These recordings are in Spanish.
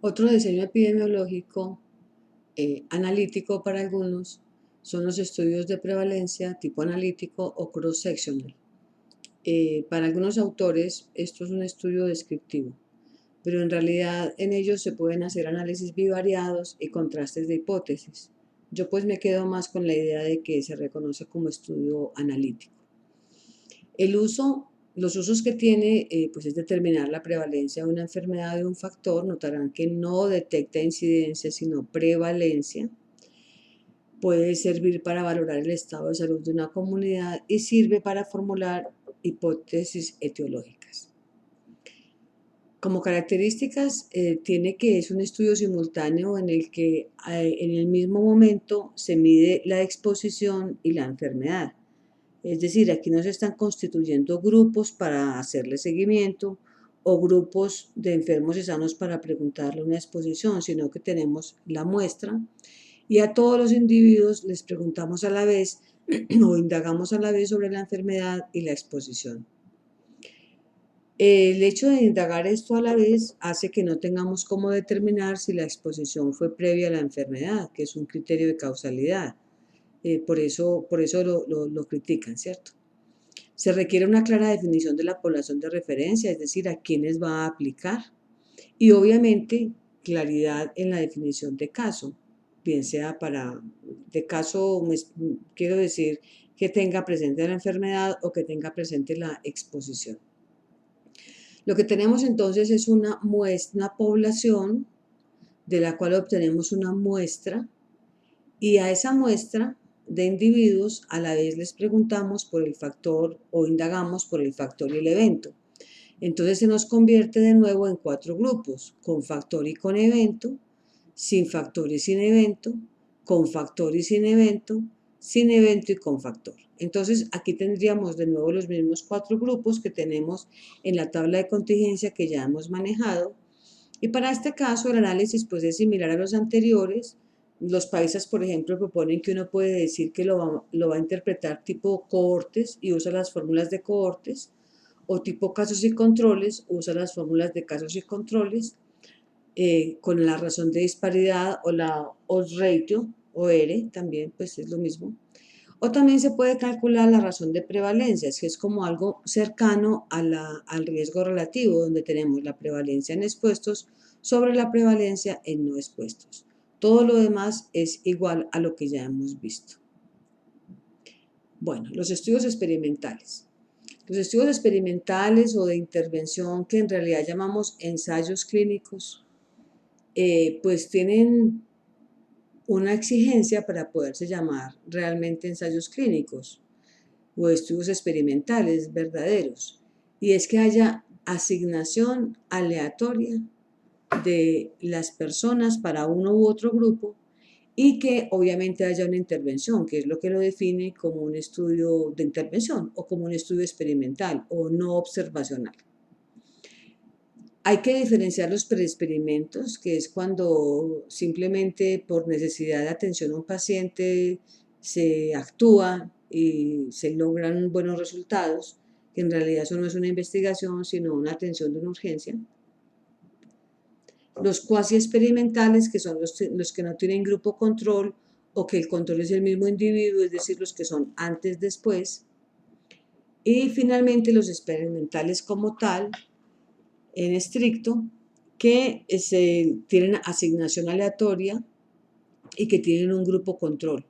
Otro diseño epidemiológico analítico para algunos son los estudios de prevalencia tipo analítico o cross-sectional. Para algunos autores esto es un estudio descriptivo, pero en realidad en ellos se pueden hacer análisis bivariados y contrastes de hipótesis. Yo pues me quedo más con la idea de que se reconoce como estudio analítico. Los usos que tiene pues es determinar la prevalencia de una enfermedad de un factor. Notarán que no detecta incidencia sino prevalencia. Puede servir para valorar el estado de salud de una comunidad y sirve para formular hipótesis etiológicas. Como características, tiene que es un estudio simultáneo en el que en el mismo momento se mide la exposición y la enfermedad. Es decir, aquí no se están constituyendo grupos para hacerle seguimiento o grupos de enfermos y sanos para preguntarle una exposición, sino que tenemos la muestra y a todos los individuos les preguntamos a la vez o indagamos a la vez sobre la enfermedad y la exposición. El hecho de indagar esto a la vez hace que no tengamos cómo determinar si la exposición fue previa a la enfermedad, que es un criterio de causalidad. Por eso lo critican, ¿cierto? Se requiere una clara definición de la población de referencia, es decir, a quiénes va a aplicar. Y obviamente claridad en la definición de caso, bien sea de caso, quiero decir, que tenga presente la enfermedad o que tenga presente la exposición. Lo que tenemos entonces es una población de la cual obtenemos una muestra y a esa muestra de individuos a la vez les preguntamos por el factor o indagamos por el factor y el evento. Entonces se nos convierte de nuevo en 4 grupos, con factor y con evento, sin factor y sin evento, con factor y sin evento y con factor. Entonces aquí tendríamos de nuevo los mismos 4 grupos que tenemos en la tabla de contingencia que ya hemos manejado. Y para este caso el análisis pues es similar a los anteriores. Los países, por ejemplo, proponen que uno puede decir que lo va a interpretar tipo cohortes y usa las fórmulas de cohortes, o tipo casos y controles, usa las fórmulas de casos y controles, con la razón de disparidad o la odds ratio, o R, también pues es lo mismo. O también se puede calcular la razón de prevalencia, que es como algo cercano al riesgo relativo, donde tenemos la prevalencia en expuestos sobre la prevalencia en no expuestos. Todo lo demás es igual a lo que ya hemos visto. Bueno, los estudios experimentales. Los estudios experimentales o de intervención, que en realidad llamamos ensayos clínicos, pues tienen una exigencia para poderse llamar realmente ensayos clínicos o estudios experimentales verdaderos, y es que haya asignación aleatoria de las personas para uno u otro grupo y que obviamente haya una intervención, que es lo que lo define como un estudio de intervención o como un estudio experimental o no observacional. Hay que diferenciar los preexperimentos, que es cuando simplemente por necesidad de atención a un paciente se actúa y se logran buenos resultados, que en realidad eso no es una investigación, sino una atención de una urgencia. Los cuasi experimentales, que son los que no tienen grupo control o que el control es el mismo individuo, es decir, los que son antes, después. Y finalmente los experimentales como tal, en estricto, que tienen asignación aleatoria y que tienen un grupo control.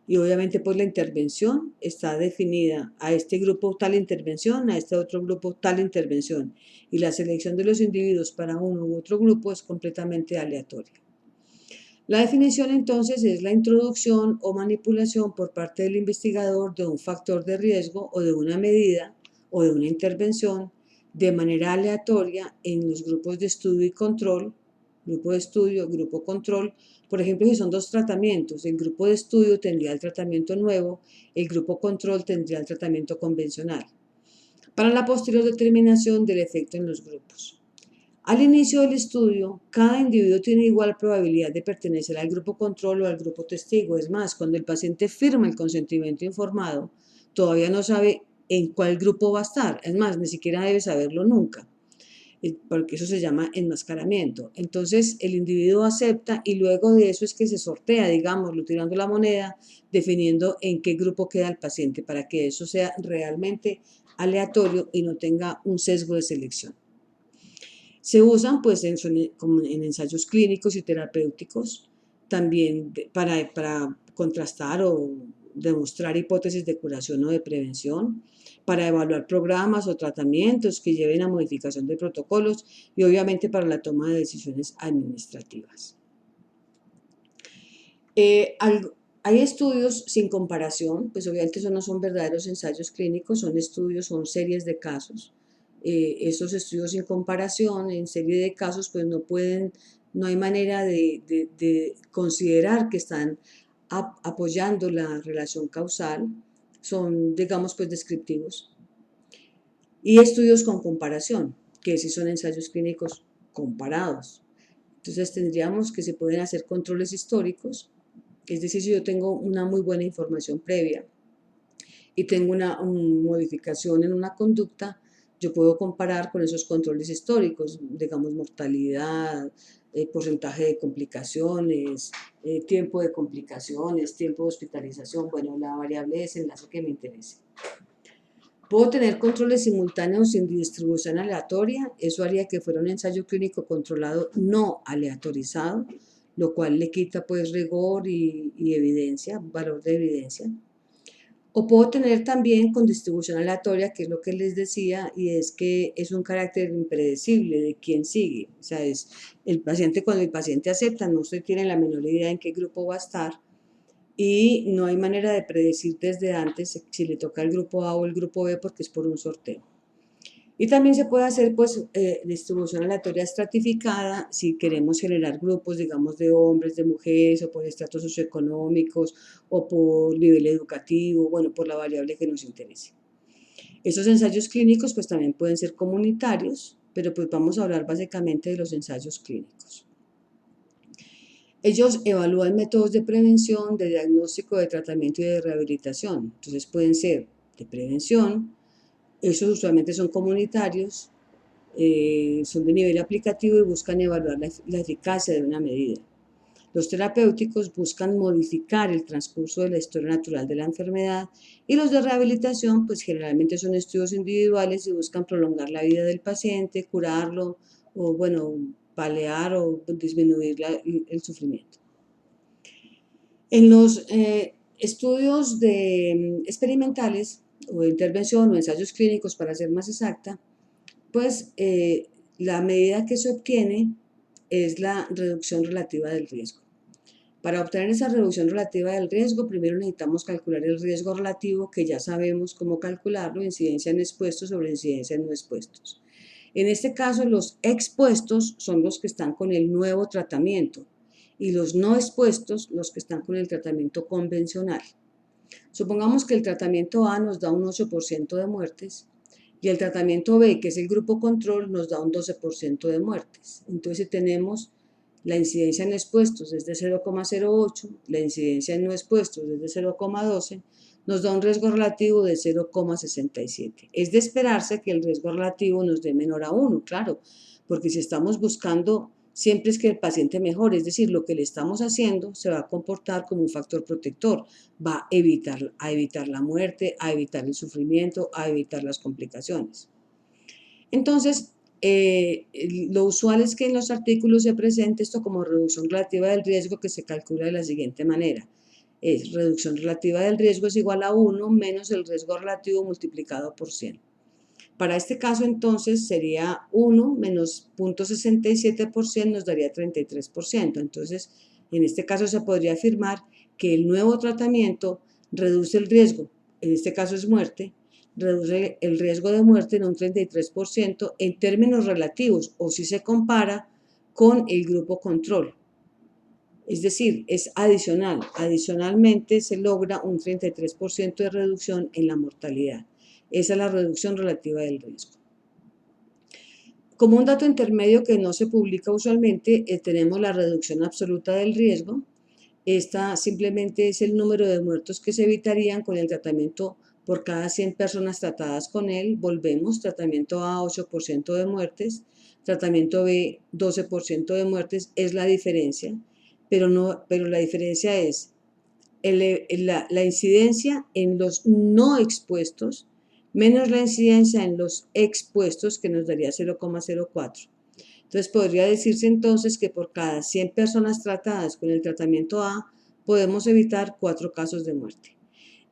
Y obviamente pues la intervención está definida a este grupo tal intervención, a este otro grupo tal intervención. Y la selección de los individuos para uno u otro grupo es completamente aleatoria. La definición entonces es la introducción o manipulación por parte del investigador de un factor de riesgo o de una medida o de una intervención de manera aleatoria en los grupos de estudio y control, grupo de estudio, grupo control. Por ejemplo, si son 2 tratamientos, el grupo de estudio tendría el tratamiento nuevo, el grupo control tendría el tratamiento convencional, para la posterior determinación del efecto en los grupos. Al inicio del estudio, cada individuo tiene igual probabilidad de pertenecer al grupo control o al grupo testigo. Es más, cuando el paciente firma el consentimiento informado, todavía no sabe en cuál grupo va a estar. Es más, ni siquiera debe saberlo nunca. porque eso se llama enmascaramiento. Entonces el individuo acepta y luego de eso es que se sortea, digámoslo, tirando la moneda, definiendo en qué grupo queda el paciente para que eso sea realmente aleatorio y no tenga un sesgo de selección. Se usan pues como en ensayos clínicos y terapéuticos, también para contrastar o demostrar hipótesis de curación o de prevención, para evaluar programas o tratamientos que lleven a modificación de protocolos y obviamente para la toma de decisiones administrativas. Hay estudios sin comparación, pues obviamente eso no son verdaderos ensayos clínicos, son estudios, son series de casos. Esos estudios sin comparación, en serie de casos, pues no hay manera de considerar que están apoyando la relación causal, son, digamos, pues descriptivos. Y estudios con comparación, que sí son ensayos clínicos comparados. Entonces tendríamos que se pueden hacer controles históricos, es decir, si yo tengo una muy buena información previa y tengo una modificación en una conducta, yo puedo comparar con esos controles históricos, digamos mortalidad, porcentaje de complicaciones, tiempo de complicaciones, tiempo de hospitalización, bueno, la variable de desenlace que me interese. Puedo tener controles simultáneos sin distribución aleatoria, eso haría que fuera un ensayo clínico controlado no aleatorizado, lo cual le quita pues rigor y evidencia, valor de evidencia. O puedo tener también con distribución aleatoria, que es lo que les decía, y es que es un carácter impredecible de quién sigue. O sea, es el paciente, cuando el paciente acepta, no se tiene la menor idea en qué grupo va a estar y no hay manera de predecir desde antes si le toca el grupo A o el grupo B porque es por un sorteo. Y también se puede hacer pues distribución aleatoria estratificada si queremos generar grupos, digamos, de hombres, de mujeres, o por estratos socioeconómicos, o por nivel educativo, bueno, por la variable que nos interese. Esos ensayos clínicos pues también pueden ser comunitarios, pero pues vamos a hablar básicamente de los ensayos clínicos. Ellos evalúan métodos de prevención, de diagnóstico, de tratamiento y de rehabilitación. Entonces pueden ser de prevención, esos usualmente son comunitarios, son de nivel aplicativo y buscan evaluar la eficacia de una medida. Los terapéuticos buscan modificar el transcurso de la historia natural de la enfermedad y los de rehabilitación pues generalmente son estudios individuales y buscan prolongar la vida del paciente, curarlo o bueno, paliar o disminuir el sufrimiento. En los estudios experimentales o de intervención o ensayos clínicos, para ser más exacta, pues la medida que se obtiene es la reducción relativa del riesgo. Para obtener esa reducción relativa del riesgo, primero necesitamos calcular el riesgo relativo, que ya sabemos cómo calcularlo, incidencia en expuestos sobre incidencia en no expuestos. En este caso, los expuestos son los que están con el nuevo tratamiento y los no expuestos los que están con el tratamiento convencional. Supongamos que el tratamiento A nos da un 8% de muertes y el tratamiento B, que es el grupo control, nos da un 12% de muertes. Entonces tenemos la incidencia en expuestos es de 0,08, la incidencia en no expuestos es de 0,12, nos da un riesgo relativo de 0,67. Es de esperarse que el riesgo relativo nos dé menor a 1, claro, porque si estamos buscando siempre es que el paciente mejore, es decir, lo que le estamos haciendo se va a comportar como un factor protector, va a evitar la muerte, a evitar el sufrimiento, a evitar las complicaciones. Entonces, lo usual es que en los artículos se presente esto como reducción relativa del riesgo, que se calcula de la siguiente manera. Reducción relativa del riesgo es igual a 1 menos el riesgo relativo multiplicado por 100. Para este caso, entonces, sería 1 menos 0,67% nos daría 33%. Entonces, en este caso se podría afirmar que el nuevo tratamiento reduce el riesgo, en este caso es muerte, reduce el riesgo de muerte en un 33% en términos relativos o si se compara con el grupo control. Es decir, es adicional. Adicionalmente se logra un 33% de reducción en la mortalidad. Esa es la reducción relativa del riesgo. Como un dato intermedio que no se publica usualmente, tenemos la reducción absoluta del riesgo. Esta simplemente es el número de muertos que se evitarían con el tratamiento por cada 100 personas tratadas con él. Volvemos, tratamiento A, 8% de muertes, tratamiento B 12% de muertes, es la diferencia, pero la diferencia es la incidencia en los no expuestos menos la incidencia en los expuestos, que nos daría 0,04. Entonces podría decirse entonces que por cada 100 personas tratadas con el tratamiento A podemos evitar 4 casos de muerte.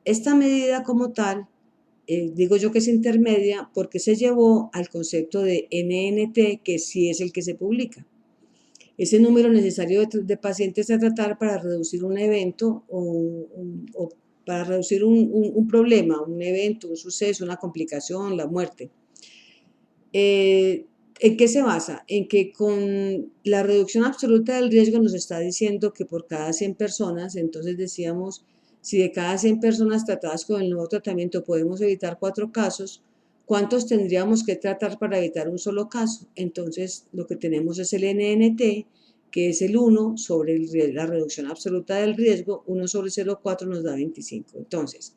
Esta medida como tal, digo yo que es intermedia porque se llevó al concepto de NNT, que sí es el que se publica. Ese número necesario de pacientes a tratar para reducir un evento o para reducir un problema, un evento, un suceso, una complicación, la muerte. ¿En qué se basa? En que con la reducción absoluta del riesgo nos está diciendo que por cada 100 personas, entonces decíamos, si de cada 100 personas tratadas con el nuevo tratamiento podemos evitar 4 casos, ¿cuántos tendríamos que tratar para evitar un solo caso? Entonces lo que tenemos es el NNT, que es el 1 sobre la reducción absoluta del riesgo, 1 sobre 0,4 nos da 25. Entonces,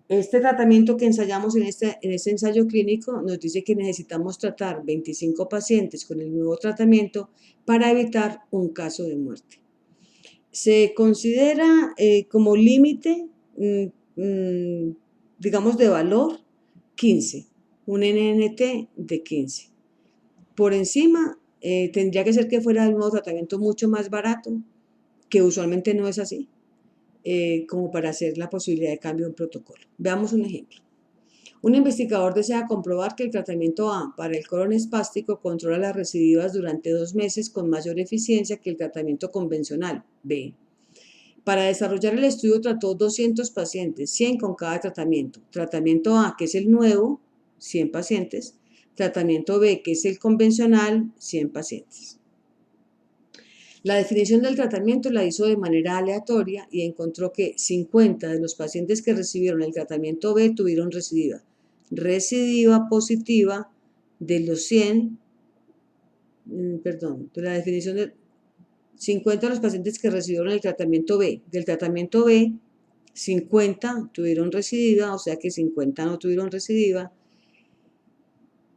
este tratamiento que ensayamos en este ensayo clínico nos dice que necesitamos tratar 25 pacientes con el nuevo tratamiento para evitar un caso de muerte. Se considera como límite, digamos, de valor 15, un NNT de 15. Por encima, tendría que ser que fuera el nuevo tratamiento mucho más barato, que usualmente no es así. Como para hacer la posibilidad de cambio de un protocolo. Veamos un ejemplo. Un investigador desea comprobar que el tratamiento A para el colon espástico controla las recidivas durante 2 meses con mayor eficiencia que el tratamiento convencional B. Para desarrollar el estudio trató 200 pacientes, 100 con cada tratamiento. Tratamiento A, que es el nuevo, 100 pacientes. Tratamiento B, que es el convencional, 100 pacientes. La definición del tratamiento la hizo de manera aleatoria y encontró que 50 de los pacientes que recibieron el tratamiento B tuvieron recidiva. Recidiva positiva de los 100, de la definición de 50 de los pacientes que recibieron el tratamiento B. Del tratamiento B, 50 tuvieron recidiva, o sea que 50 no tuvieron recidiva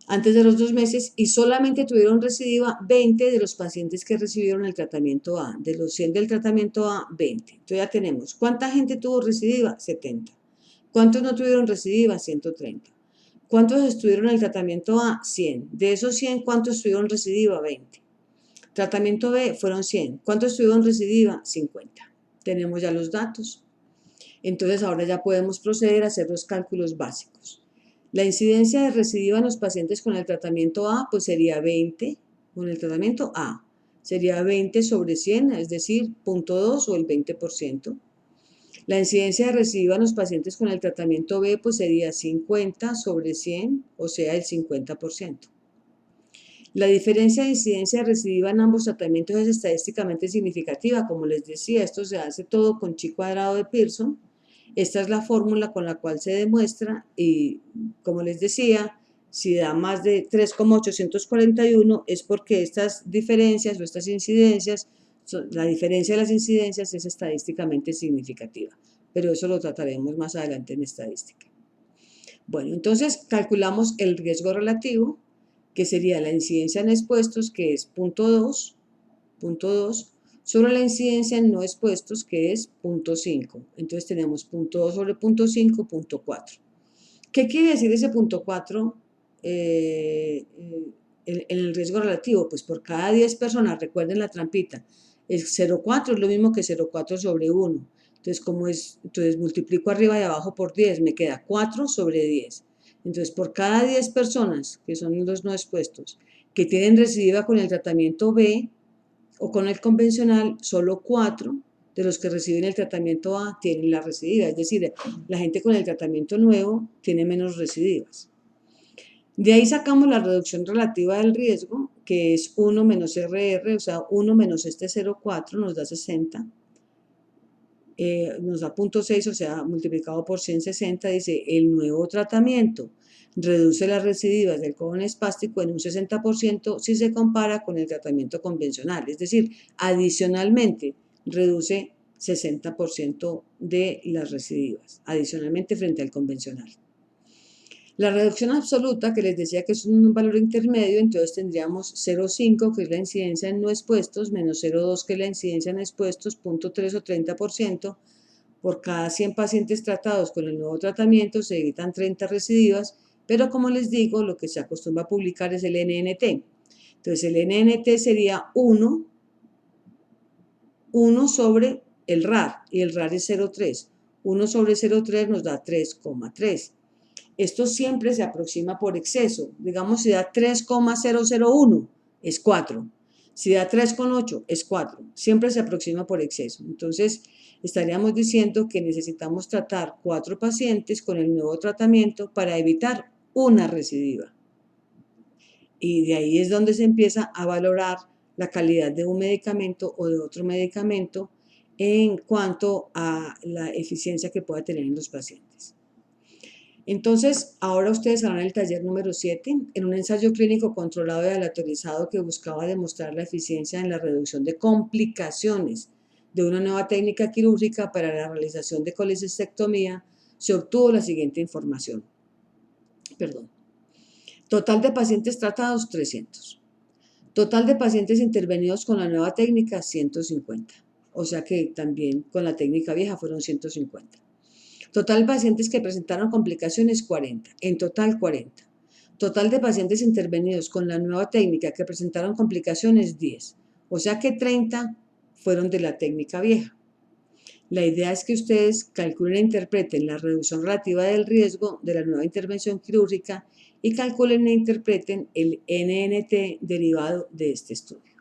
antes de los 2 meses y solamente tuvieron recidiva 20 de los pacientes que recibieron el tratamiento A. De los 100 del tratamiento A, 20. Entonces ya tenemos, ¿cuánta gente tuvo recidiva? 70. ¿Cuántos no tuvieron recidiva? 130. ¿Cuántos estuvieron en el tratamiento A? 100. De esos 100, ¿cuántos tuvieron recidiva? 20. Tratamiento B fueron 100. ¿Cuántos tuvieron recidiva? 50. Tenemos ya los datos. Entonces ahora ya podemos proceder a hacer los cálculos básicos. La incidencia de recidiva en los pacientes con el tratamiento A pues sería 20, con el tratamiento A, sería 20 sobre 100, es decir, 0,2 o el 20%. La incidencia de recidiva en los pacientes con el tratamiento B pues sería 50 sobre 100, o sea, el 50%. La diferencia de incidencia de recidiva en ambos tratamientos es estadísticamente significativa. Como les decía, esto se hace todo con chi cuadrado de Pearson. Esta es la fórmula con la cual se demuestra y, como les decía, si da más de 3,841 es porque estas diferencias o estas incidencias, la diferencia de las incidencias es estadísticamente significativa, pero eso lo trataremos más adelante en estadística. Bueno, entonces calculamos el riesgo relativo, que sería la incidencia en expuestos, que es 0,2, sobre la incidencia en no expuestos, que es 0,5. Entonces tenemos 0,2 sobre 0,5, 0,4. ¿Qué quiere decir ese 0,4 en el riesgo relativo? Pues por cada 10 personas, recuerden la trampita, el 0,4 es lo mismo que 0,4 sobre 1. Entonces multiplico arriba y abajo por 10, me queda 4 sobre 10. Entonces, por cada 10 personas, que son los no expuestos, que tienen recidiva con el tratamiento B o con el convencional, solo 4 de los que reciben el tratamiento A tienen la recidiva. Es decir, la gente con el tratamiento nuevo tiene menos recidivas. De ahí sacamos la reducción relativa del riesgo, que es 1 menos RR, o sea, 1 menos este 0,4 nos da 60. Nos da 0,6, o sea, multiplicado por 160, dice, el nuevo tratamiento reduce las recidivas del colon espástico en un 60% si se compara con el tratamiento convencional. Es decir, adicionalmente, reduce 60% de las recidivas, adicionalmente frente al convencional. La reducción absoluta, que les decía que es un valor intermedio, entonces tendríamos 0,5, que es la incidencia en no expuestos, menos 0,2, que es la incidencia en expuestos, 0,3 o 30%. Por cada 100 pacientes tratados con el nuevo tratamiento se evitan 30 recidivas, pero como les digo, lo que se acostumbra a publicar es el NNT. Entonces el NNT sería 1 sobre el RAR, y el RAR es 0,3. 1 sobre 0,3 nos da 3,3. Esto siempre se aproxima por exceso. Digamos, si da 3,001, es 4. Si da 3,8, es 4. Siempre se aproxima por exceso. Entonces, estaríamos diciendo que necesitamos tratar 4 pacientes con el nuevo tratamiento para evitar una recidiva. Y de ahí es donde se empieza a valorar la calidad de un medicamento o de otro medicamento en cuanto a la eficiencia que pueda tener en los pacientes. Entonces, ahora ustedes harán el taller número 7 en un ensayo clínico controlado y aleatorizado que buscaba demostrar la eficiencia en la reducción de complicaciones de una nueva técnica quirúrgica para la realización de colecistectomía. Se obtuvo la siguiente información. Total de pacientes tratados, 300. Total de pacientes intervenidos con la nueva técnica, 150. O sea que también con la técnica vieja fueron 150. Total de pacientes que presentaron complicaciones, 40. En total, 40. Total de pacientes intervenidos con la nueva técnica que presentaron complicaciones, 10. O sea que 30 fueron de la técnica vieja. La idea es que ustedes calculen e interpreten la reducción relativa del riesgo de la nueva intervención quirúrgica y calculen e interpreten el NNT derivado de este estudio.